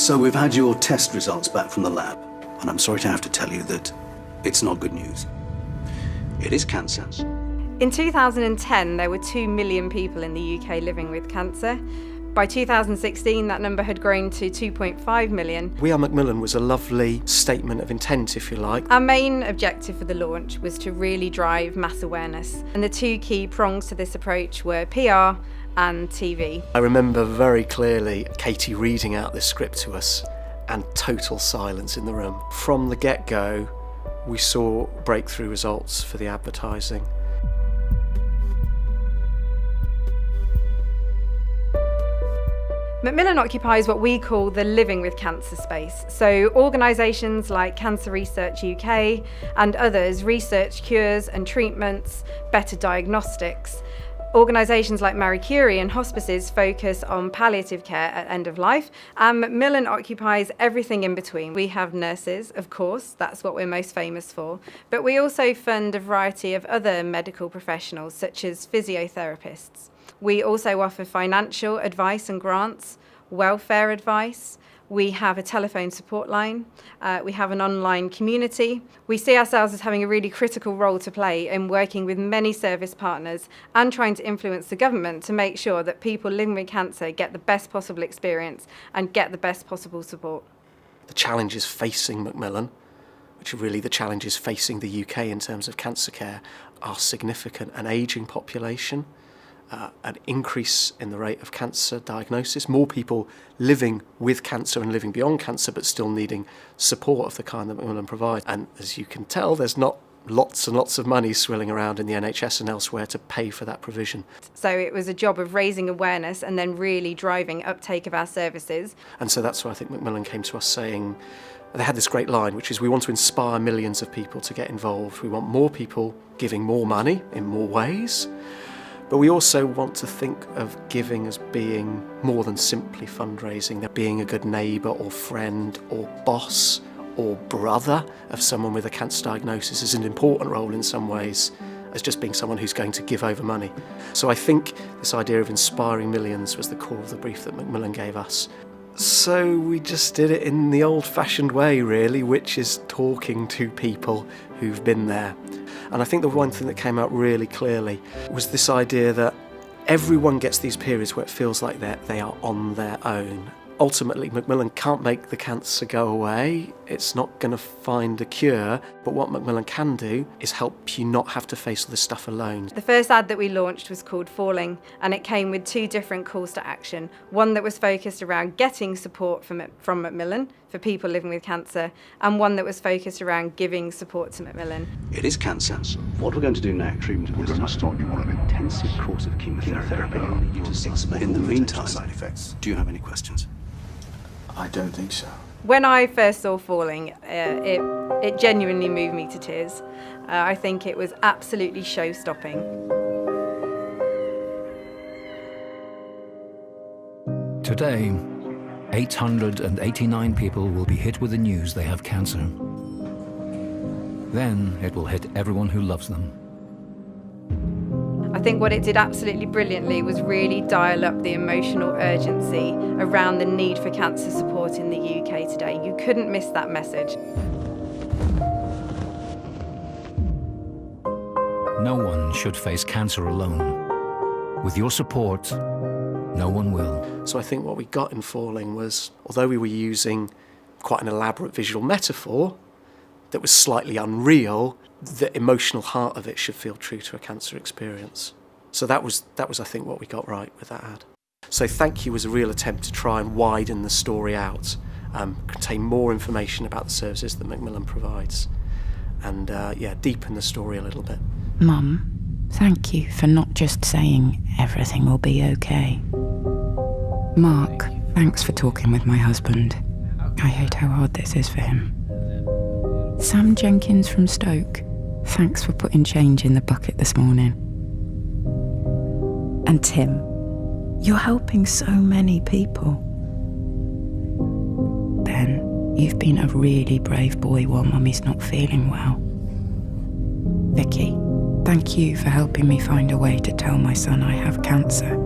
So we've had your test results back from the lab, and I'm sorry to have to tell you that it's not good news. It is cancer. In 2010, there were 2 million people in the UK living with cancer. By 2016, that number had grown to 2.5 million. We Are Macmillan was a lovely statement of intent, if you like. Our main objective for the launch was to really drive mass awareness. And the 2 key prongs to this approach were PR and TV. I remember very clearly Katie reading out this script to us and total silence in the room. From the get-go, we saw breakthrough results for the advertising. Macmillan occupies what we call the living with cancer space. So organisations like Cancer Research UK and others research cures and treatments, better diagnostics. Organisations like Marie Curie and hospices focus on palliative care at end of life, and Macmillan occupies everything in between. We have nurses, of course, that's what we're most famous for, but we also fund a variety of other medical professionals, such as physiotherapists. We also offer financial advice and grants, welfare advice. We have a telephone support line. We have an online community. We see ourselves as having a really critical role to play in working with many service partners and trying to influence the government to make sure that people living with cancer get the best possible experience and get the best possible support. The challenges facing Macmillan, which are really the challenges facing the UK in terms of cancer care, are significant. An ageing population, an increase in the rate of cancer diagnosis, more people living with cancer and living beyond cancer but still needing support of the kind that Macmillan provides. And as you can tell, there's not lots and lots of money swirling around in the NHS and elsewhere to pay for that provision. So it was a job of raising awareness and then really driving uptake of our services. And so that's why I think Macmillan came to us saying, they had this great line, which is, we want to inspire millions of people to get involved. We want more people giving more money in more ways. But we also want to think of giving as being more than simply fundraising, that being a good neighbour or friend or boss or brother of someone with a cancer diagnosis is an important role in some ways as just being someone who's going to give over money. So I think this idea of inspiring millions was the core of the brief that Macmillan gave us. So we just did it in the old-fashioned way, really, which is talking to people who've been there. And I think the one thing that came out really clearly was this idea that everyone gets these periods where it feels like they are on their own. Ultimately, Macmillan can't make the cancer go away. It's not going to find a cure. But what Macmillan can do is help you not have to face all this stuff alone. The first ad that we launched was called Falling, and it came with 2 different calls to action. One that was focused around getting support from Macmillan for people living with cancer, and one that was focused around giving support to Macmillan. It is cancer. What we're going to do now, treatment We're going to start you on an intensive course of chemotherapy. In the meantime, side effects. Do you have any questions? I don't think so. When I first saw Falling, it genuinely moved me to tears. I think it was absolutely show-stopping. Today, 889 people will be hit with the news they have cancer. Then it will hit everyone who loves them. I think what it did absolutely brilliantly was really dial up the emotional urgency around the need for cancer support in the UK today. You couldn't miss that message. No one should face cancer alone. With your support, no one will. So I think what we got in Falling was, although we were using quite an elaborate visual metaphor that was slightly unreal, the emotional heart of it should feel true to a cancer experience. So that was I think what we got right with that ad. So Thank You was a real attempt to try and widen the story out, contain more information about the services that Macmillan provides, and deepen the story a little bit. Mum, thank you for not just saying everything will be okay. Mark, thanks for talking with my husband. I hate how hard this is for him. Sam Jenkins from Stoke, thanks for putting change in the bucket this morning. And Tim, you're helping so many people. Ben, you've been a really brave boy while Mummy's not feeling well. Vicky, thank you for helping me find a way to tell my son I have cancer.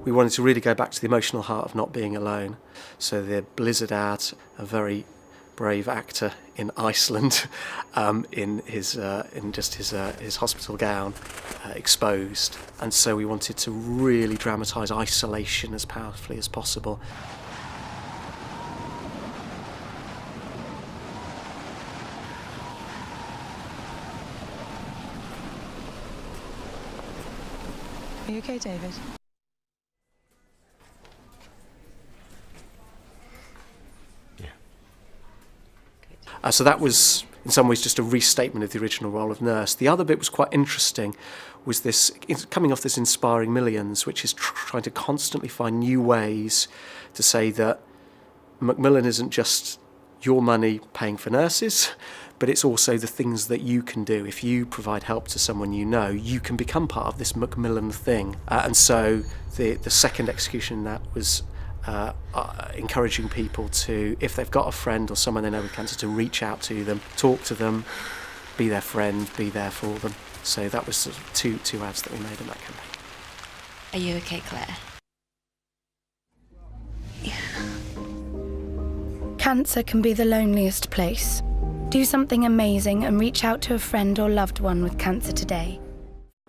we wanted to really go back to the emotional heart of not being alone. So the Blizzard ad, a very brave actor in Iceland, in his hospital gown, exposed, and so we wanted to really dramatise isolation as powerfully as possible. Are you okay, David? So that was, in some ways, just a restatement of the original role of nurse. The other bit was quite interesting, was this, coming off this Inspiring Millions, which is trying to constantly find new ways to say that Macmillan isn't just your money paying for nurses, but it's also the things that you can do. If you provide help to someone you know, you can become part of this Macmillan thing. And so the second execution in that was encouraging people to, if they've got a friend or someone they know with cancer, to reach out to them, talk to them, be their friend, be there for them. So that was sort of two ads that we made in that campaign. Are you okay, Claire? Cancer can be the loneliest place. Do something amazing and reach out to a friend or loved one with cancer today.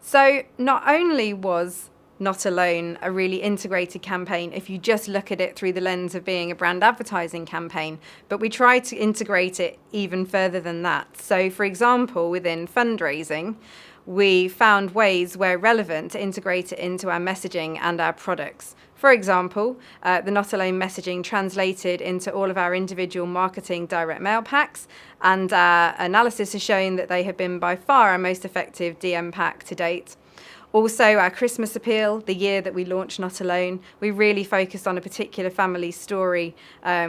So not only was Not Alone a really integrated campaign if you just look at it through the lens of being a brand advertising campaign, but we tried to integrate it even further than that. So for example, within fundraising, we found ways where relevant to integrate it into our messaging and our products. For example, the Not Alone messaging translated into all of our individual marketing direct mail packs, and our analysis has shown that they have been by far our most effective DM pack to date. Also, our Christmas appeal, the year that we launched Not Alone, we really focused on a particular family story,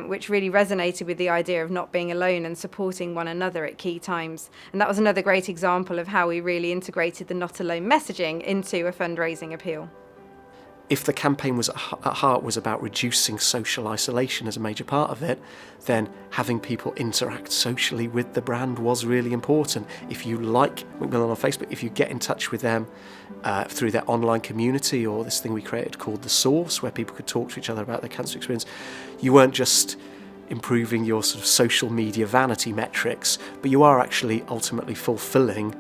which really resonated with the idea of not being alone and supporting one another at key times. And that was another great example of how we really integrated the Not Alone messaging into a fundraising appeal. If the campaign was at heart was about reducing social isolation as a major part of it, then having people interact socially with the brand was really important. If you like Macmillan on Facebook, if you get in touch with them through their online community or this thing we created called The Source, where people could talk to each other about their cancer experience, you weren't just improving your sort of social media vanity metrics, but you are actually ultimately fulfilling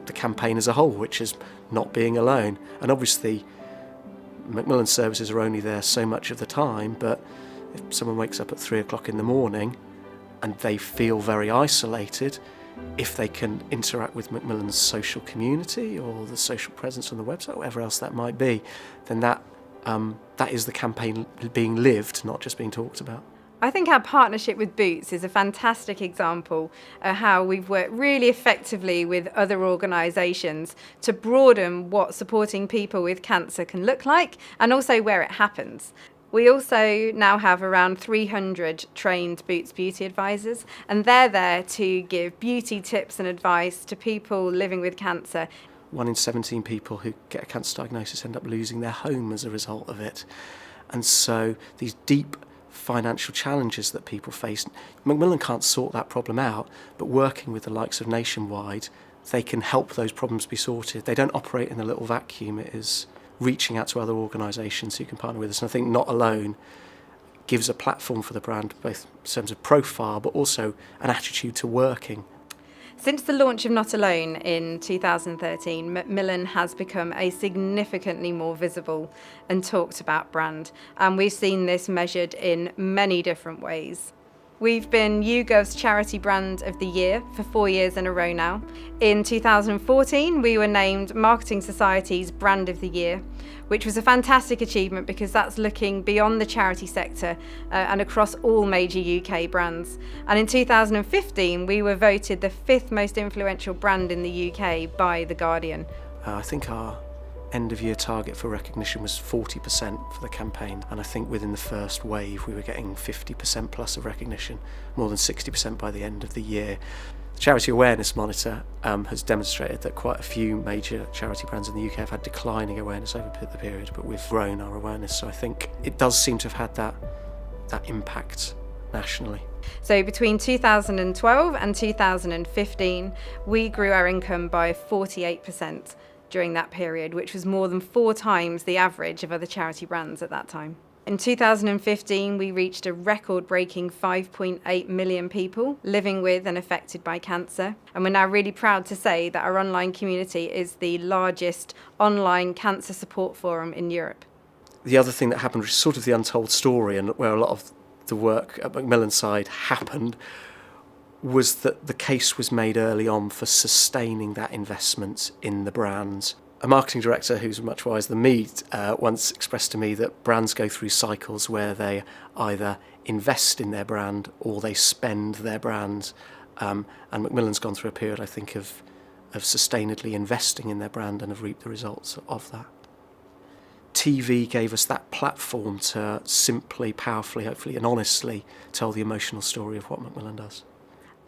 the campaign as a whole, which is not being alone. And obviously, Macmillan services are only there so much of the time, but if someone wakes up at 3 o'clock in the morning and they feel very isolated, if they can interact with Macmillan's social community or the social presence on the website, whatever else that might be, then that is the campaign being lived, not just being talked about. I think our partnership with Boots is a fantastic example of how we've worked really effectively with other organisations to broaden what supporting people with cancer can look like and also where it happens. We also now have around 300 trained Boots beauty advisors, and they're there to give beauty tips and advice to people living with cancer. 1 in 17 people who get a cancer diagnosis end up losing their home as a result of it. And so these deep financial challenges that people face, Macmillan can't sort that problem out, but working with the likes of Nationwide, they can help those problems be sorted. They don't operate in a little vacuum. It is reaching out to other organisations who can partner with us. And I think Not Alone gives a platform for the brand, both in terms of profile, but also an attitude to working. Since the launch of Not Alone in 2013, Macmillan has become a significantly more visible and talked about brand, and we've seen this measured in many different ways. We've been YouGov's Charity Brand of the Year for 4 years in a row now. In 2014, we were named Marketing Society's Brand of the Year, which was a fantastic achievement because that's looking beyond the charity sector and across all major UK brands. And in 2015, we were voted the 5th most influential brand in the UK by The Guardian. I think our end-of-year target for recognition was 40% for the campaign, and I think within the first wave we were getting 50% plus of recognition, more than 60% by the end of the year. The Charity Awareness Monitor has demonstrated that quite a few major charity brands in the UK have had declining awareness over the period, but we've grown our awareness, so I think it does seem to have had that impact nationally. So between 2012 and 2015, we grew our income by 48%. during that period, which was more than 4 times the average of other charity brands at that time. In 2015, we reached a record-breaking 5.8 million people living with and affected by cancer. And we're now really proud to say that our online community is the largest online cancer support forum in Europe. The other thing that happened, which is sort of the untold story and where a lot of the work at Macmillan's side happened, was that the case was made early on for sustaining that investment in the brands. A marketing director who's much wiser than me once expressed to me that brands go through cycles where they either invest in their brand or they spend their brand. And Macmillan's gone through a period, I think, of sustainedly investing in their brand and have reaped the results of that. TV gave us that platform to simply, powerfully, hopefully, and honestly tell the emotional story of what Macmillan does.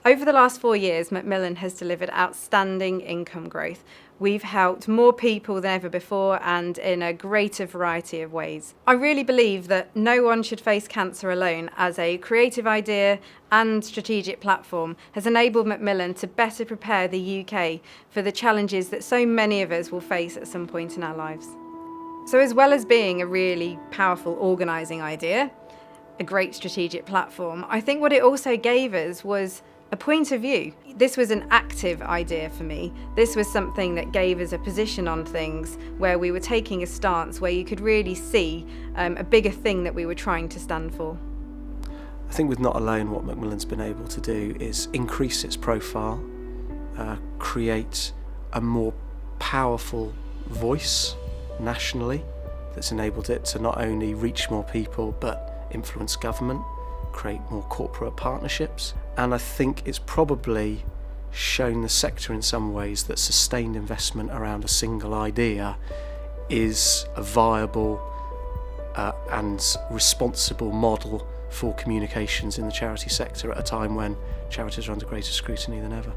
Over the last 4 years, Macmillan has delivered outstanding income growth. We've helped more people than ever before and in a greater variety of ways. I really believe that no one should face cancer alone, as a creative idea and strategic platform has enabled Macmillan to better prepare the UK for the challenges that so many of us will face at some point in our lives. So as well as being a really powerful organising idea, a great strategic platform, I think what it also gave us was a point of view. This was an active idea for me. This was something that gave us a position on things where we were taking a stance where you could really see a bigger thing that we were trying to stand for. I think with Not Alone, what Macmillan's been able to do is increase its profile, create a more powerful voice nationally that's enabled it to not only reach more people but influence government, create more corporate partnerships. And I think it's probably shown the sector in some ways that sustained investment around a single idea is a viable and responsible model for communications in the charity sector at a time when charities are under greater scrutiny than ever.